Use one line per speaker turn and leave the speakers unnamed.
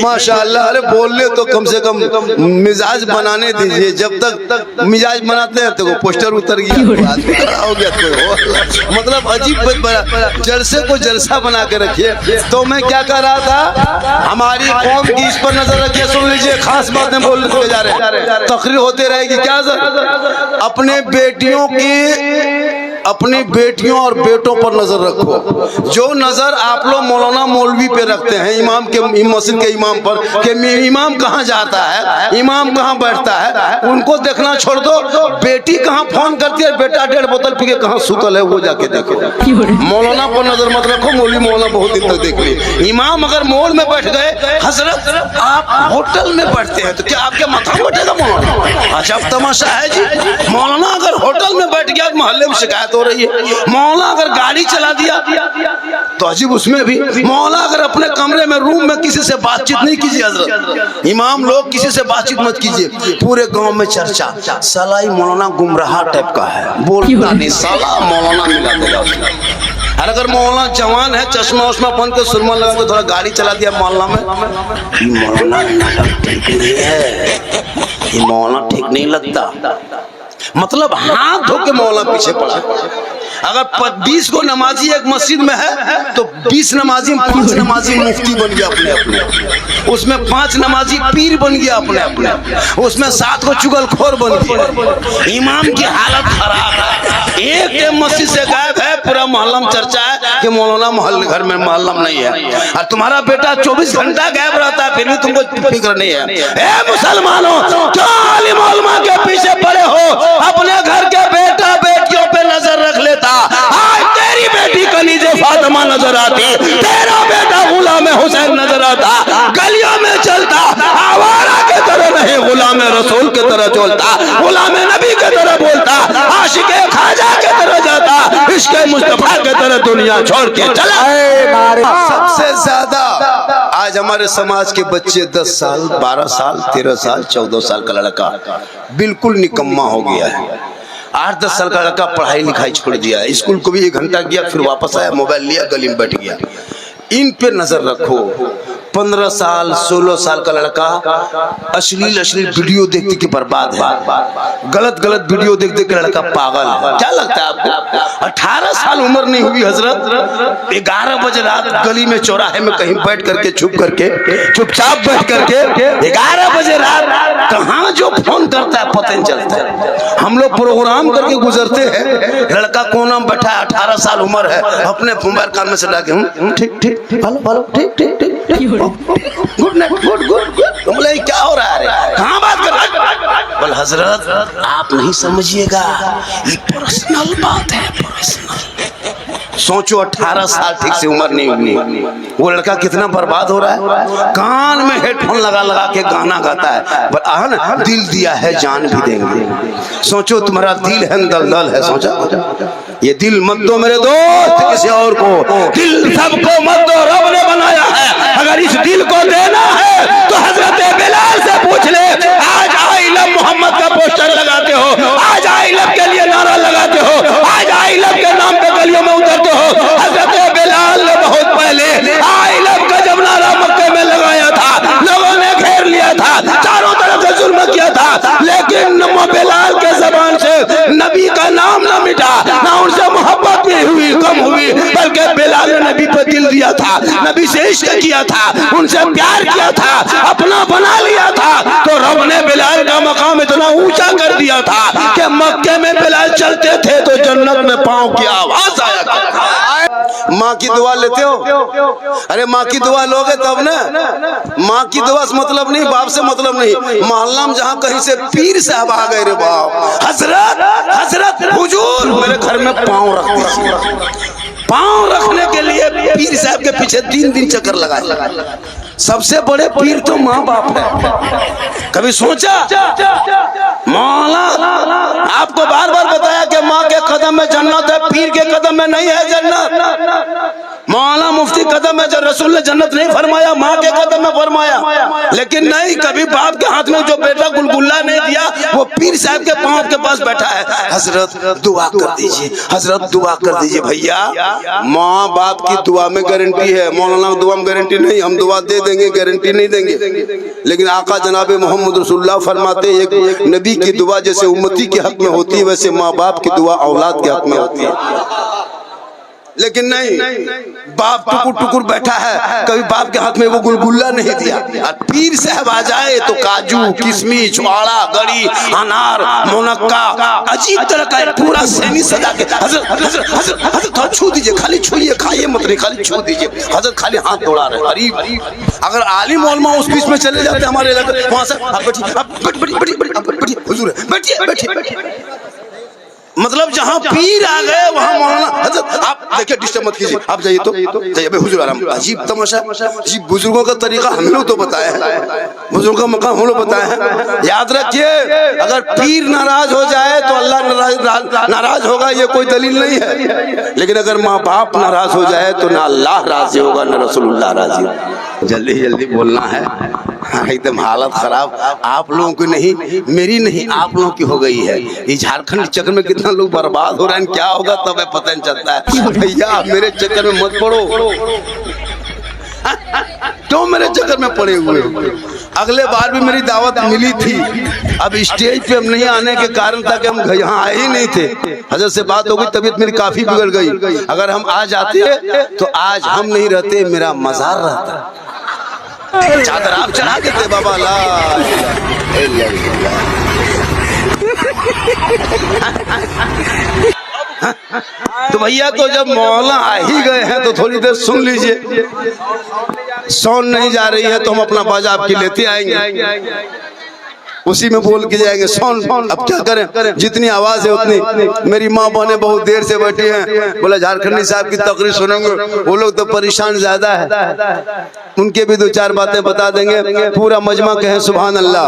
माशाअल्लाह। अरे बोलने तो कम से कम मिजाज बनाने दीजिए, जब तक मिजाज बनाते हैं तो वो पोस्टर उतर गया, आदमी खड़ा हो गया कोई और। मतलब अजीब जलसे को जलसा बना के रखिए। तो मैं क्या कह रहा था, हमारी कौम की इस पर नजर रखिए। सुन लीजिए, खास बातें बोलने जा रहे हैं, तकरीर होते रहेगी। क्या अपने बेटियों की, अपनी बेटियों और बेटों पर नजर रखो। जो नजर आप लोग मौलाना मौलवी पे रखते हैं, इमाम के, मस्जिद के इमाम पर, कि इमाम कहाँ जाता है, इमाम कहाँ बैठता है, उनको देखना छोड़ दो। बेटी कहाँ फोन करती है, बेटा 1.5 बोतल पी के कहाँ सुतल है, वो जाके देखो। मौलाना पर नजर मत रखो, मौलवी मौलाना बहुत दिन तक देख लिए। इमाम अगर मॉल में बैठ गए, हजरत आप होटल में बैठते हैं तो क्या आपके माथा में बैठेगा मौलाना? अच्छा तमाशा है जी। मौलाना अगर होटल में बैठ गया, मोहल्ले में शिकायत हो रही है। मौला अगर गाड़ी चला दिया तो अजीब, उसमें भी। मौला अगर अपने कमरे में, रूम में किसी से बातचीत नहीं कीजिए हजरत। इमाम लोग किसी से बातचीत मत कीजिए। पूरे गांव में चर्चा, साला ही मौलाना गुमराह टाइप का है, बोलता नहीं, साला मौलाना मिला देगा। और अगर मौलाना जवान है, चश्मा उश्मा पहन के, सुरमा लगा के थोड़ा गाड़ी चला दिया मोहल्ला में, मौलाना ठीक नहीं है, ये मौलाना ठीक नहीं लगता। मतलब हाथ धो के मौला पीछे पड़ा। अगर 20 को नमाजी एक मस्जिद में है तो 20 नमाजी में 5 नमाजी मुफ्ती बन गया अपने अपने, उसमें 5 नमाजी पीर बन गया अपने अपने, उसमें 7 को चुगलखोर बन गया। इमाम की हालत खराब है, एक मस्जिद से गायब है, पूरा मोहल्ला में चर्चा है कि मौलाना मोहल्ले घर में मोहल्ला में नहीं है। और तुम्हारा बेटा 24 घंटा गायब रहता है, फिर भी तुमको फिक्र नहीं है। ए मुसलमानों, क्यों आलिम उलमा के पीछे पड़े हो? अपने घर के बेटा बेटियों पे नजर रख लेता। आज तेरी बेटी कनीजे फातिमा नजर आती, तेरा बेटा गुलाम हुसैन नजर आता, गलियों में चलता, आवारा के तरह नहीं, गुलाम रसूल के तरह चलता, गुलाम नबी के तरह बोलता, आशिके खाजा के तरह जाता, इश्क़े मुस्तफा के तरह दुनिया छोड़ के चला। सबसे ज्यादा आज हमारे समाज के बच्चे 10 साल, 12 साल, 13 साल, 14 साल का लड़का बिल्कुल निकम्मा हो गया है। 8-10 साल का लड़का पढ़ाई लिखाई छोड़ दिया, स्कूल को भी 1 घंटा गया, फिर वापस आया, मोबाइल लिया, गली में बैठ गया। इन पे नजर रखो। 15 साल 16 साल का लड़का अश्लील वीडियो देख के बर्बाद है, गलत वीडियो देख के लड़का पागल है। क्या लगता है आपको? 18 साल उम्र नहीं हुई हजरत, 11 बजे रात गली में चौराहे में कहीं बैठ करके चुपचाप बैठ करके 11 बजे रात कहाँ जो फोन करता है पता नहीं चलता है। हम लोग प्रोग्राम करके गुजरते हैं, लड़का कोना में बैठा है, 18 साल उम्र है, अपने मोबाइल कान में से डाके ठीक गुड नाइट, गुड। बोले क्या हो रहा है, कहाँ बात कर रहा है? बोल हजरत आप नहीं समझिएगा, ये पर्सनल बात है, पर्सनल। सोचो 18 साल ठीक से उम्र नहीं हुई, वो लड़का कितना बर्बाद हो रहा है। कान में हेडफोन लगा के गाना गाता है, दिल दिया है जान भी देंगे। सोचो तुम्हारा दिल है दलदल है, सोचा ये दिल मत दो मेरे दोस्त किसी और को, दिल सबको मत दो, रब ने बनाया है। अगर इस दिल को देना है तो हजरत बिलाल से पूछ ले। आज आई लव मोहम्मद का पोस्टर लगाते हो, आज आई लव के लिए नारा लगाते हो, आज आई लव के नाम पे गलियों में उतरते हो। हजरत बिलाल ने बहुत पहले आई लव का जब नारा मक्के में लगाया था, लोगों ने घेर लिया था, चारों तरफ से जुल्म किया था, लेकिन बिलाल के जबान से नबी का नाम ना मिटा, ना उनसे मोहब्बत भी हुई कम हुई, बल्कि बिलाल ने नबी पर दिल दिया था, नबी से इश्क किया था, उनसे प्यार किया था, अपना बना लिया था। तो रब ने बिलाल का मकाम इतना ऊंचा कर दिया था कि मक्के में बिलाल चलते थे तो जन्नत में पांव की आवाज आया करता। माँ की दुआ लेते हो? अरे माँ की दुआ लोगे तब ना। माँ की दुआ से मतलब नहीं, बाप से मतलब नहीं। मोहल्ला में जहाँ कहीं से पीर साहब आ गए रे बाप, हजरत हुजूर मेरे घर में पाँव रख दीजिए। पाँव रखने के लिए पीर साहब के पीछे 3 दिन चक्कर लगाए। सबसे बड़े पीर तो माँ बाप है। कभी सोचा? मौला आपको बार बार बताया कि माँ के कदम में जन्नत है, पीर के कदम में नहीं है जन्नत। मौला मुफ्ती कदम में रसूल ने जन्नत नहीं फरमाया, माँ के कदम में फरमाया। लेकिन नहीं, कभी बाप के हाथ में जो बेटा गुलगुल्ला नहीं दिया, वो पीर साहब के पांव के पास बैठा है, हजरत दुआ कर दीजिए, हजरत दुआ कर दीजिए। भैया माँ बाप की दुआ में गारंटी है, मौलाना दुआ में गारंटी नहीं। हम दुआ दे देंगे, गारंटी नहीं देंगे, लेकिन आका जनाब मोहम्मद रसूलुल्लाह फरमाते एक नबी की दुआ जैसे उम्मती के हक में होती है, वैसे माँ बाप की दुआ औलाद के हक में होती है। लेकिन नहीं, बाप टुकुर टुकुर बैठा है, कभी बाप के हाथ में वो गुलगुल्ला नहीं दिया। और पीर साहब आ जाए तो काजू किशमिश छुआड़ा गड़ी अनार मुनक्का अजीब तरह का पूरा सैनी सजा के, हजरत हजरत हजरत हजरत थोड़ा छू दीजिए, खाली छुइए, खाइए मत नहीं, खाली छू दीजिए। हजरत खाली हाथ दौड़ा रहे। गरीब अगर आलिम उलमा उस बीच में चले जाते हमारे इलाके, वहां से आप बैठिए हुजूर, बैठिए बैठिए। मतलब जहाँ पीर आ गए वहाँ मौलाना हजरत, आप देखिए डिस्टर्ब मत कीजिए, आप जाइए तो जाइए। अबे हुजूर आराम। अजीब तमाशा, जी बुजुर्गों का तरीका हम लोग तो बताया है, बुजुर्गों का मकाम हम लोग बताया है। याद रखिए, अगर पीर नाराज हो जाए तो अल्लाह नाराज होगा, ये कोई दलील नहीं है। लेकिन अगर माँ बाप नाराज हो जाए तो ना अल्लाह राजी होगा ना रसूलुल्लाह राजी होगा। जल्दी जल्दी बोलना है, एकदम हालत खराब आप लोगों की नहीं, मेरी नहीं, आप लोगों की हो गई है। ये झारखंड चक्कर में कितना लोग बर्बाद हो रहे हैं, क्या होगा तब तो पता नहीं चलता है। भैया मेरे चक्कर में मत पड़ो, क्यों मेरे चक्कर में पड़े हुए। अगले बार भी मेरी दावत मिली थी, अब स्टेज पे हम नहीं आने के कारण था कि हम यहाँ आए ही नहीं थे। हजरत से बात हो गई, तबीयत मेरी काफी बिगड़ गई। अगर हम आ जाते तो आज हम नहीं रहते, मेरा मजार रहता। चादर आप चढ़ा देते बाबा ला। तो भैया तो जब मौला आ ही गए हैं तो थोड़ी देर सुन लीजिए। साउंड नहीं जा रही है तो हम अपना बाजा आपकी लेते आएंगे, उसी में बोल के जाएंगे। साउंड अब क्या करें, जितनी आवाज है उतनी। मेरी माँ बहने बहुत देर से बैठी हैं, बोला झारखंडी साहब की तकरीर सुनेंगे, वो लोग तो परेशान ज्यादा है, उनके भी दो चार बातें बता देंगे। पूरा मजमा कहे सुभान अल्लाह।